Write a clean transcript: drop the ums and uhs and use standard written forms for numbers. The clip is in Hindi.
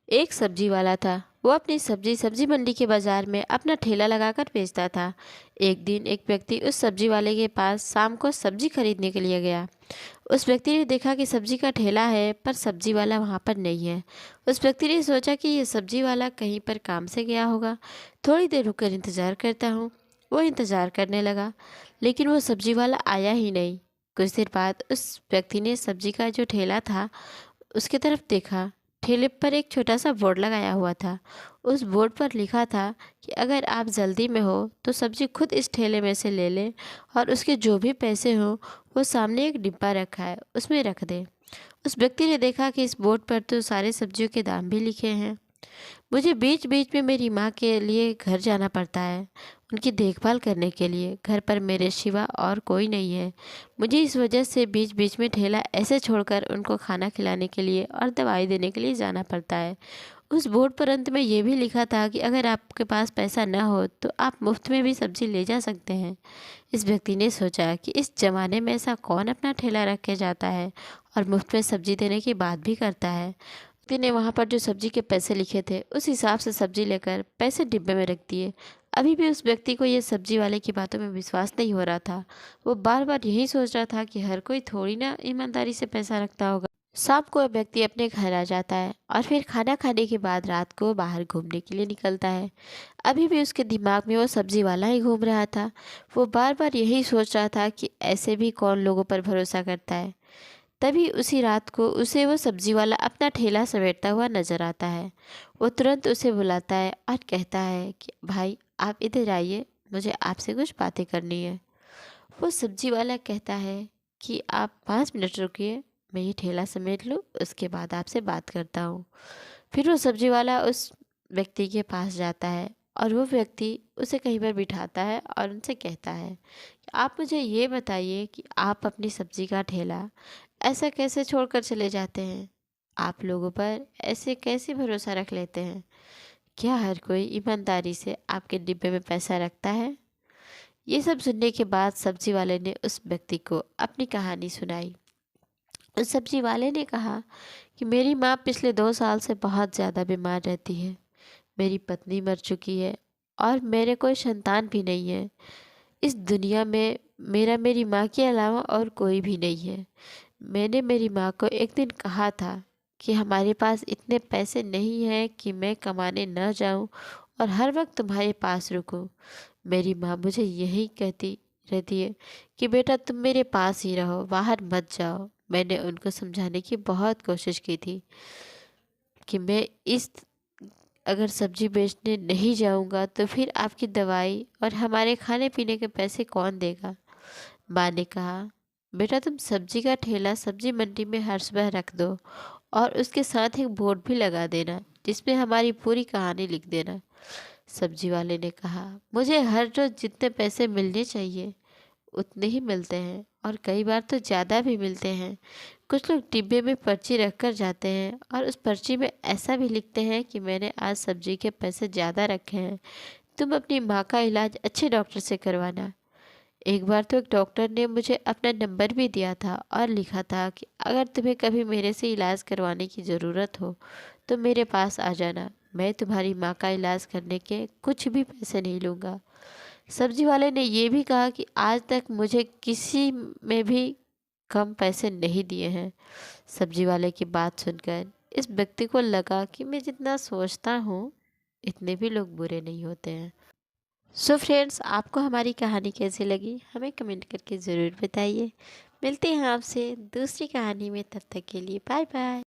एक सब्जी वाला था। वो अपनी सब्जी सब्जी मंडी के बाजार में अपना ठेला लगाकर बेचता था। एक दिन एक व्यक्ति उस सब्जी वाले के पास शाम को सब्जी खरीदने के लिए गया। उस व्यक्ति ने देखा कि सब्जी का ठेला है पर सब्जी वाला वहाँ पर नहीं है। उस व्यक्ति ने सोचा कि ये सब्जी वाला कहीं पर काम से गया होगा, थोड़ी देर रुककर इंतज़ार करता हूँ। वो इंतज़ार करने लगा, लेकिन वो सब्जी वाला आया ही नहीं। कुछ देर बाद उस व्यक्ति ने सब्जी का जो ठेला था उसकी तरफ देखा। ठेले पर एक छोटा सा बोर्ड लगाया हुआ था। उस बोर्ड पर लिखा था कि अगर आप जल्दी में हो तो सब्जी खुद इस ठेले में से ले लें और उसके जो भी पैसे हों वो सामने एक डिब्बा रखा है उसमें रख दें। उस व्यक्ति ने देखा कि इस बोर्ड पर तो सारे सब्जियों के दाम भी लिखे हैं। मुझे बीच बीच में मेरी माँ के लिए घर जाना पड़ता है, उनकी देखभाल करने के लिए। घर पर मेरे सिवा और कोई नहीं है। मुझे इस वजह से बीच बीच में ठेला ऐसे छोड़कर उनको खाना खिलाने के लिए और दवाई देने के लिए जाना पड़ता है। उस बोर्ड पर अंत में ये भी लिखा था कि अगर आपके पास पैसा न हो तो आप मुफ्त में भी सब्जी ले जा सकते हैं। इस व्यक्ति ने सोचा कि इस जमाने में ऐसा कौन अपना ठेला रख के जाता है और मुफ्त में सब्जी देने की बात भी करता है। व्यक्ति ने वहाँ पर जो सब्जी के पैसे लिखे थे उस हिसाब से सब्जी लेकर पैसे डिब्बे में रख दिए। अभी भी उस व्यक्ति को ये सब्जी वाले की बातों में विश्वास नहीं हो रहा था। वो बार बार यही सोच रहा था कि हर कोई थोड़ी ना ईमानदारी से पैसा रखता होगा। शाम को वह व्यक्ति अपने घर आ जाता है और फिर खाना खाने के बाद रात को बाहर घूमने के लिए निकलता है। अभी भी उसके दिमाग में वो सब्जी वाला ही घूम रहा था। वो बार बार यही सोच रहा था कि ऐसे भी कौन लोगों पर भरोसा करता है। तभी उसी रात को उसे वो सब्जी वाला अपना ठेला समेटता हुआ नजर आता है। वो तुरंत उसे बुलाता है और कहता है कि भाई आप इधर आइए, मुझे आपसे कुछ बातें करनी है। वो सब्जी वाला कहता है कि आप 5 मिनट रुकिए, मैं ये ठेला समेट लूँ, उसके बाद आपसे बात करता हूँ। फिर वो सब्जी वाला उस व्यक्ति के पास जाता है और वो व्यक्ति उसे कहीं पर बिठाता है और उनसे कहता है कि आप मुझे ये बताइए कि आप अपनी सब्जी का ठेला ऐसा कैसे छोड़कर चले जाते हैं? आप लोगों पर ऐसे कैसे भरोसा रख लेते हैं? क्या हर कोई ईमानदारी से आपके डिब्बे में पैसा रखता है? ये सब सुनने के बाद सब्जी वाले ने उस व्यक्ति को अपनी कहानी सुनाई। उस सब्जी वाले ने कहा कि मेरी माँ पिछले 2 साल से बहुत ज़्यादा बीमार रहती है। मेरी पत्नी मर चुकी है और मेरे कोई संतान भी नहीं है। इस दुनिया में मेरा मेरी माँ के अलावा और कोई भी नहीं है। मैंने मेरी माँ को एक दिन कहा था कि हमारे पास इतने पैसे नहीं हैं कि मैं कमाने न जाऊं और हर वक्त तुम्हारे पास रुकूं। मेरी माँ मुझे यही कहती रहती है कि बेटा तुम मेरे पास ही रहो, बाहर मत जाओ। मैंने उनको समझाने की बहुत कोशिश की थी कि मैं इस अगर सब्जी बेचने नहीं जाऊंगा तो फिर आपकी दवाई और हमारे खाने पीने के पैसे कौन देगा। माँ ने कहा बेटा तुम सब्जी का ठेला सब्जी मंडी में हर सुबह रख दो और उसके साथ एक बोर्ड भी लगा देना जिसमें हमारी पूरी कहानी लिख देना। सब्जी वाले ने कहा मुझे हर रोज जितने पैसे मिलने चाहिए उतने ही मिलते हैं और कई बार तो ज़्यादा भी मिलते हैं। कुछ लोग डिब्बे में पर्ची रख कर जाते हैं और उस पर्ची में ऐसा भी लिखते हैं कि मैंने आज सब्जी के पैसे ज़्यादा रखे हैं, तुम अपनी माँ का इलाज अच्छे डॉक्टर से करवाना। एक बार तो एक डॉक्टर ने मुझे अपना नंबर भी दिया था और लिखा था कि अगर तुम्हें कभी मेरे से इलाज करवाने की ज़रूरत हो तो मेरे पास आ जाना, मैं तुम्हारी माँ का इलाज करने के कुछ भी पैसे नहीं लूँगा। सब्जी वाले ने ये भी कहा कि आज तक मुझे किसी में भी कम पैसे नहीं दिए हैं। सब्जी वाले की बात सुनकर इस व्यक्ति को लगा कि मैं जितना सोचता हूँ इतने भी लोग बुरे नहीं होते हैं। सो फ्रेंड्स, आपको हमारी कहानी कैसी लगी हमें कमेंट करके ज़रूर बताइए। मिलते हैं आपसे दूसरी कहानी में, तब तक के लिए बाय बाय।